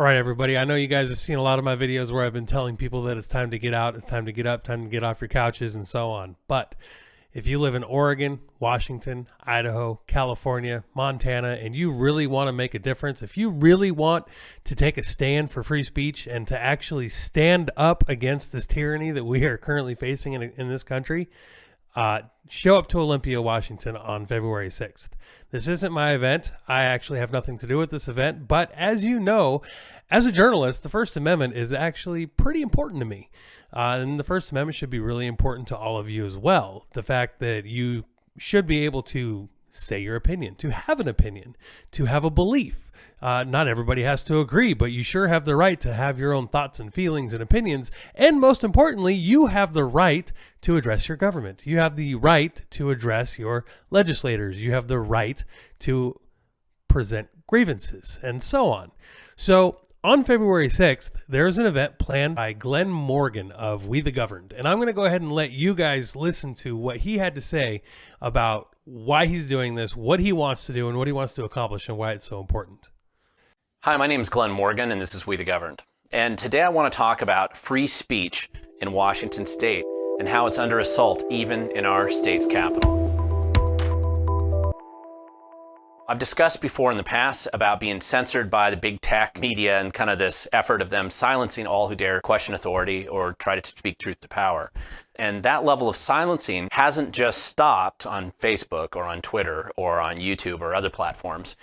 All right, everybody. I know you guys have seen a lot of my videos where I've been telling people that it's time to get out, it's time to get up, time to get off your couches and so on. But if you live in Oregon, Washington, Idaho, California, Montana, and you really want to make a difference, if you really want to take a stand for free speech and to actually stand up against this tyranny that we are currently facing in this country, show up to Olympia, Washington on February 6th. This isn't my event. I actually have nothing to do with this event. But as you know, as a journalist, the First Amendment is actually pretty important to me. And the First Amendment should be really important to all of you as well. The fact that you should be able to say your opinion, to have an opinion, to have a belief. Not everybody has to agree, but you sure have the right to have your own thoughts and feelings and opinions. And most importantly, you have the right to address your government. You have the right to address your legislators. You have the right to present grievances and so on. So on February 6th, there's an event planned by Glenn Morgan of We the Governed. And I'm going to go ahead and let you guys listen to what he had to say about why he's doing this, what he wants to do, and what he wants to accomplish, and why it's so important. Hi, my name is Glenn Morgan, and this is We the Governed. And today I want to talk about free speech in Washington State and how it's under assault even in our state's capital. I've discussed before in the past about being censored by the big tech media and kind of this effort of them silencing all who dare question authority or try to speak truth to power. And that level of silencing hasn't just stopped on Facebook or on Twitter or on YouTube or other platforms.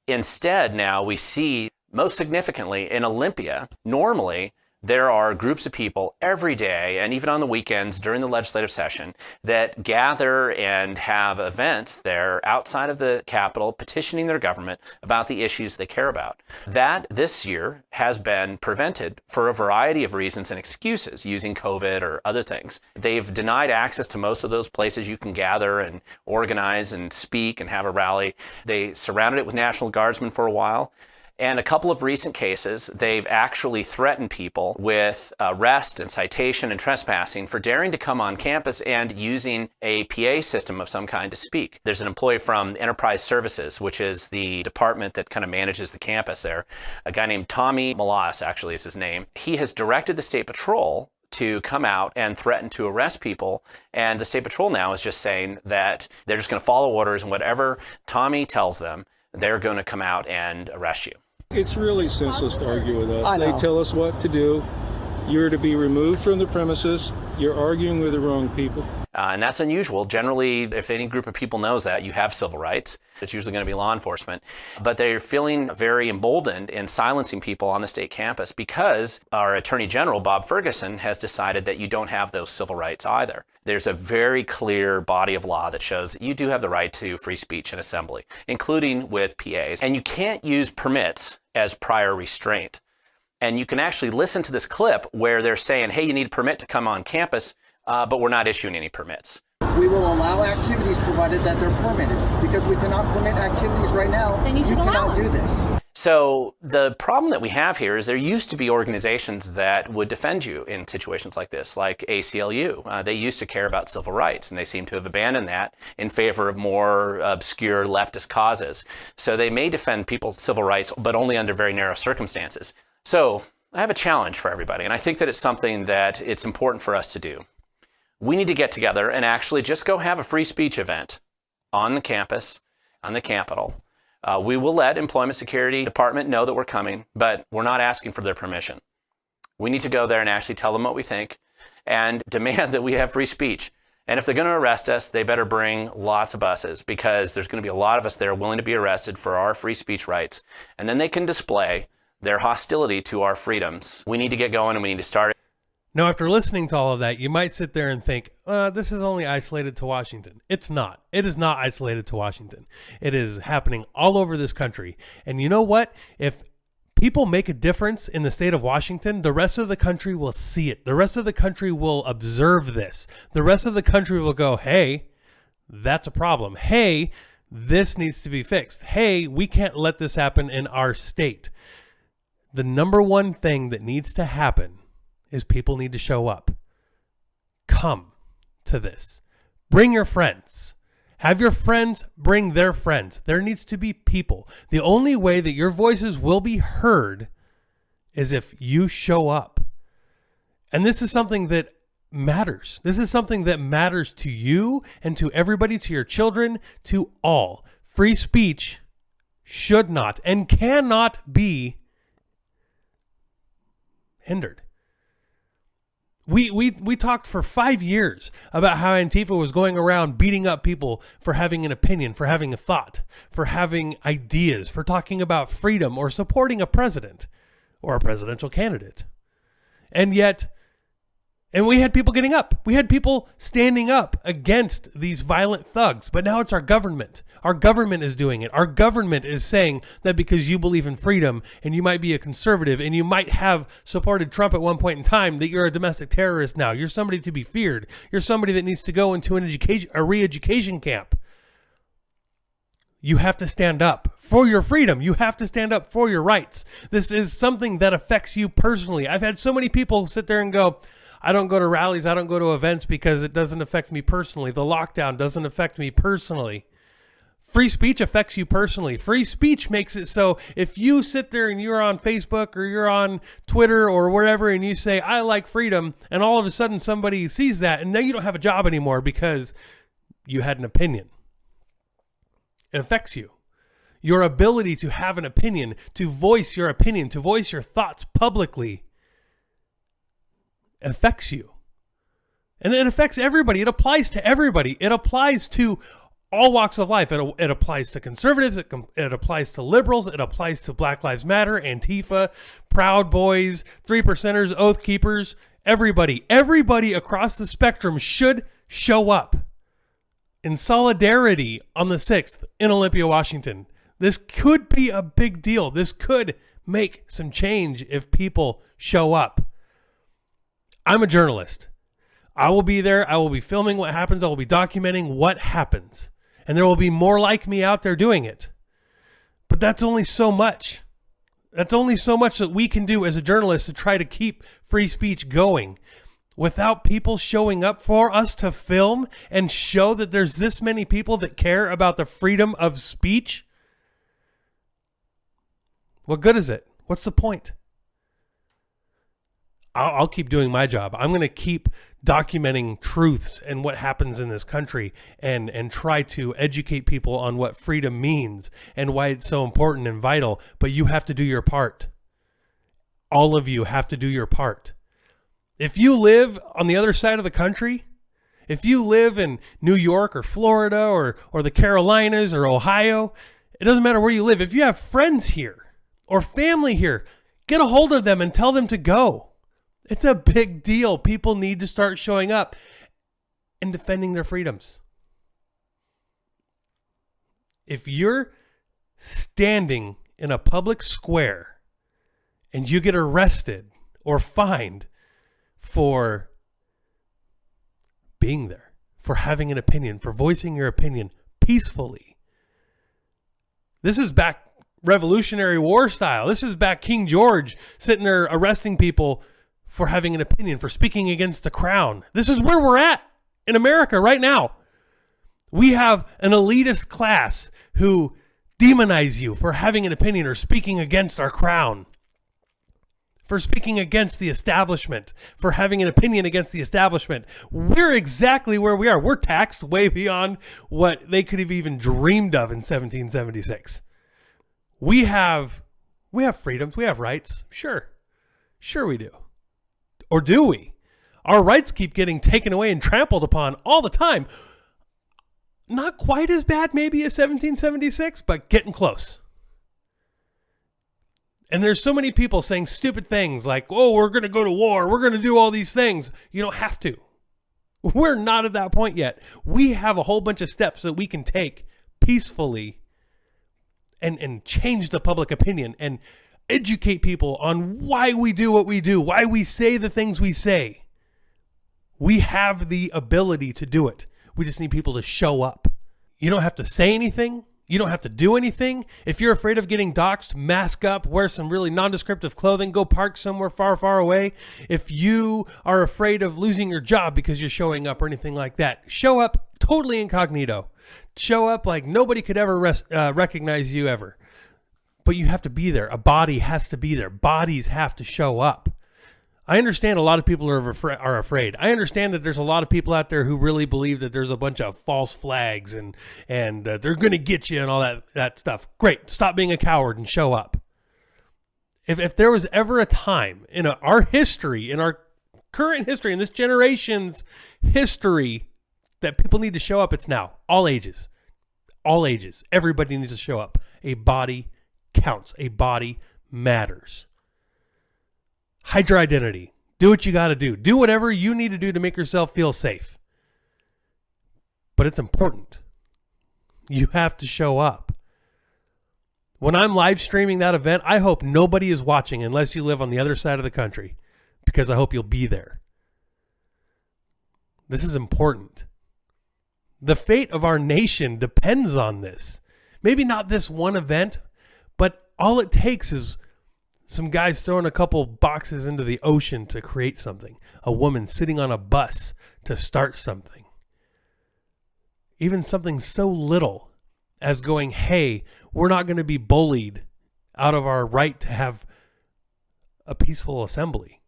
Instead, now we see, most significantly in Olympia, normally there are groups of people every day and even on the weekends during the legislative session that gather and have events there outside of the Capitol petitioning their government about the issues they care about. That this year has been prevented for a variety of reasons and excuses, using COVID or other things. They've denied access to most of those places you can gather and organize and speak and have a rally. They surrounded it with National Guardsmen for a while. And a couple of recent cases, they've actually threatened people with arrest and citation and trespassing for daring to come on campus and using a PA system of some kind to speak. There's an employee from Enterprise Services, which is the department that kind of manages the campus there. A guy named Tommy Malas, actually is his name. He has directed the State Patrol to come out and threaten to arrest people. And the State Patrol now is just saying that they're just going to follow orders, and whatever Tommy tells them, they're going to come out and arrest you. It's really senseless to argue with us. They tell us what to do. You're to be removed from the premises. You're arguing with the wrong people. And that's unusual. Generally, if any group of people knows that, you have civil rights. It's usually going to be law enforcement. But they're feeling very emboldened in silencing people on the state campus because our Attorney General, Bob Ferguson, has decided that you don't have those civil rights either. There's a very clear body of law that shows that you do have the right to free speech and assembly, including with PAs. And you can't use permits as prior restraint. And you can actually listen to this clip where they're saying, hey, you need a permit to come on campus, but we're not issuing any permits. We will allow activities provided that they're permitted, because we cannot permit activities right now. Then you cannot do this. So the problem that we have here is there used to be organizations that would defend you in situations like this, like ACLU. They used to care about civil rights, and they seem to have abandoned that in favor of more obscure leftist causes. So they may defend people's civil rights, but only under very narrow circumstances. So I have a challenge for everybody, and I think that it's something that it's important for us to do. We need to get together and actually just go have a free speech event on the campus, on the Capitol. We will let Employment Security Department know that we're coming, but we're not asking for their permission. We need to go there and actually tell them what we think and demand that we have free speech. And if they're going to arrest us, they better bring lots of buses, because there's going to be a lot of us there willing to be arrested for our free speech rights. And then they can display their hostility to our freedoms. We need to get going, and we need to start. Now, after listening to all of that, you might sit there and think, this is only isolated to Washington. It's not. It is not isolated to Washington. It is happening all over this country. And you know what? If people make a difference in the state of Washington, the rest of the country will see it. The rest of the country will observe this. The rest of the country will go, hey, that's a problem. Hey, this needs to be fixed. Hey, we can't let this happen in our state. The number one thing that needs to happen is people need to show up. Come to this. Bring your friends. Have your friends bring their friends. There needs to be people. The only way that your voices will be heard is if you show up. And this is something that matters. This is something that matters to you and to everybody, to your children, to all. Free speech should not and cannot be hindered. We talked for 5 years about how Antifa was going around beating up people for having an opinion, for having a thought, for having ideas, for talking about freedom or supporting a president or a presidential candidate. And we had people getting up. We had people standing up against these violent thugs. But now it's our government. Our government is doing it. Our government is saying that because you believe in freedom and you might be a conservative and you might have supported Trump at one point in time, that you're a domestic terrorist now. You're somebody to be feared. You're somebody that needs to go into a re-education camp. You have to stand up for your freedom. You have to stand up for your rights. This is something that affects you personally. I've had so many people sit there and go, I don't go to rallies, I don't go to events because it doesn't affect me personally. The lockdown doesn't affect me personally. Free speech affects you personally. Free speech makes it so if you sit there and you're on Facebook or you're on Twitter or wherever and you say, I like freedom, and all of a sudden somebody sees that and now you don't have a job anymore because you had an opinion. It affects you. Your ability to have an opinion, to voice your opinion, to voice your thoughts publicly affects you. And it affects everybody. It applies to everybody. It applies to all walks of life. It applies to conservatives. It applies to liberals. It applies to Black Lives Matter, Antifa, Proud Boys, 3%ers, Oath Keepers. Everybody across the spectrum should show up in solidarity on the 6th in Olympia, Washington. This could be a big deal. This could make some change if people show up. I'm a journalist. I will be there. I will be filming what happens. I will be documenting what happens. And there will be more like me out there doing it. But that's only so much. That's only so much that we can do as a journalist to try to keep free speech going. Without people showing up for us to film and show that there's this many people that care about the freedom of speech, what good is it? What's the point? I'll keep doing my job. I'm going to keep documenting truths and what happens in this country and try to educate people on what freedom means and why it's so important and vital. But you have to do your part. All of you have to do your part. If you live on the other side of the country, if you live in New York or Florida or the Carolinas or Ohio, it doesn't matter where you live. If you have friends here or family here, get a hold of them and tell them to go. It's a big deal. People need to start showing up and defending their freedoms. If you're standing in a public square and you get arrested or fined for being there, for having an opinion, for voicing your opinion peacefully, this is back Revolutionary War style. This is back King George sitting there arresting people for having an opinion, for speaking against the crown. This is where we're at in America right now. We have an elitist class who demonize you for having an opinion or speaking against our crown, for speaking against the establishment, for having an opinion against the establishment. We're exactly where we are. We're taxed way beyond what they could have even dreamed of in 1776. We have freedoms. We have rights. Sure we do. Or do we? Our rights keep getting taken away and trampled upon all the time. Not quite as bad maybe as 1776, but getting close. And there's so many people saying stupid things like, oh, we're going to go to war. We're going to do all these things. You don't have to. We're not at that point yet. We have a whole bunch of steps that we can take peacefully and change the public opinion and educate people on why we do what we do, why we say the things we say. We have the ability to do it. We just need people to show up. You don't have to say anything. You don't have to do anything. If you're afraid of getting doxxed, mask up, wear some really nondescriptive clothing, go park somewhere far, far away. If you are afraid of losing your job because you're showing up or anything like that, show up totally incognito. Show up like nobody could ever recognize you ever. But you have to be there. A body has to be there. Bodies have to show up. I understand a lot of people are afraid. I understand that there's a lot of people out there who really believe that there's a bunch of false flags and they're going to get you and all that stuff. Great. Stop being a coward and show up. If there was ever a time in our history, in our current history, in this generation's history, that people need to show up, it's now. All ages. All ages. Everybody needs to show up. A body counts. A body matters. Hide your identity. Do what you got to do. Do whatever you need to do to make yourself feel safe. But it's important. You have to show up. When I'm live streaming that event, I hope nobody is watching unless you live on the other side of the country, because I hope you'll be there. This is important. The fate of our nation depends on this. Maybe not this one event, but all it takes is some guys throwing a couple boxes into the ocean to create something. A woman sitting on a bus to start something. Even something so little as going, hey, we're not going to be bullied out of our right to have a peaceful assembly.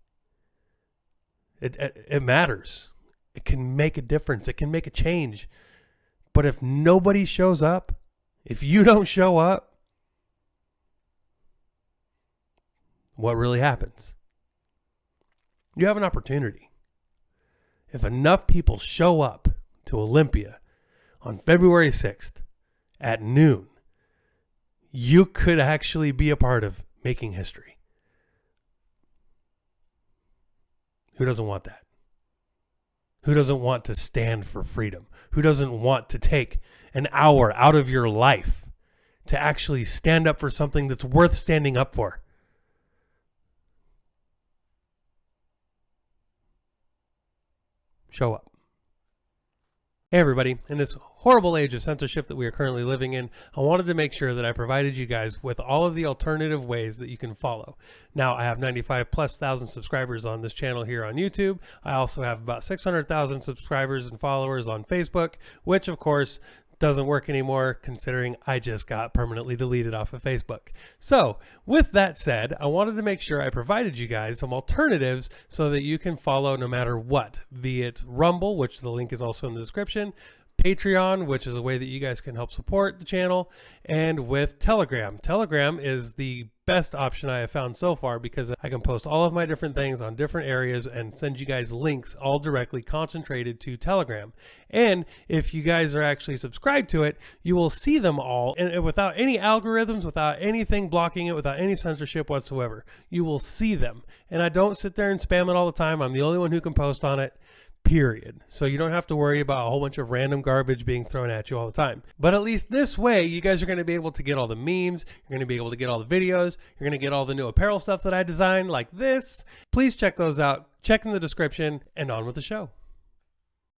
It matters. It can make a difference. It can make a change. But if nobody shows up, if you don't show up, what really happens? You have an opportunity. If enough people show up to Olympia on February 6th at noon, you could actually be a part of making history. Who doesn't want that? Who doesn't want to stand for freedom? Who doesn't want to take an hour out of your life to actually stand up for something that's worth standing up for? Show up. Hey everybody, in this horrible age of censorship that we are currently living in, I wanted to make sure that I provided you guys with all of the alternative ways that you can follow. Now, I have 95,000+ subscribers on this channel here on YouTube. I also have about 600,000 subscribers and followers on Facebook, which of course doesn't work anymore considering I just got permanently deleted off of Facebook. So with that said, I wanted to make sure I provided you guys some alternatives so that you can follow no matter what, be it Rumble, which the link is also in the description, Patreon, which is a way that you guys can help support the channel, and with Telegram. Telegram is the best option I have found so far because I can post all of my different things on different areas and send you guys links all directly concentrated to Telegram. And if you guys are actually subscribed to it, you will see them all and without any algorithms, without anything blocking it, without any censorship whatsoever. You will see them. And I don't sit there and spam it all the time. I'm the only one who can post on it. Period. So you don't have to worry about a whole bunch of random garbage being thrown at you all the time. But at least this way, you guys are going to be able to get all the memes. You're going to be able to get all the videos. You're going to get all the new apparel stuff that I designed like this. Please check those out. Check in the description and on with the show.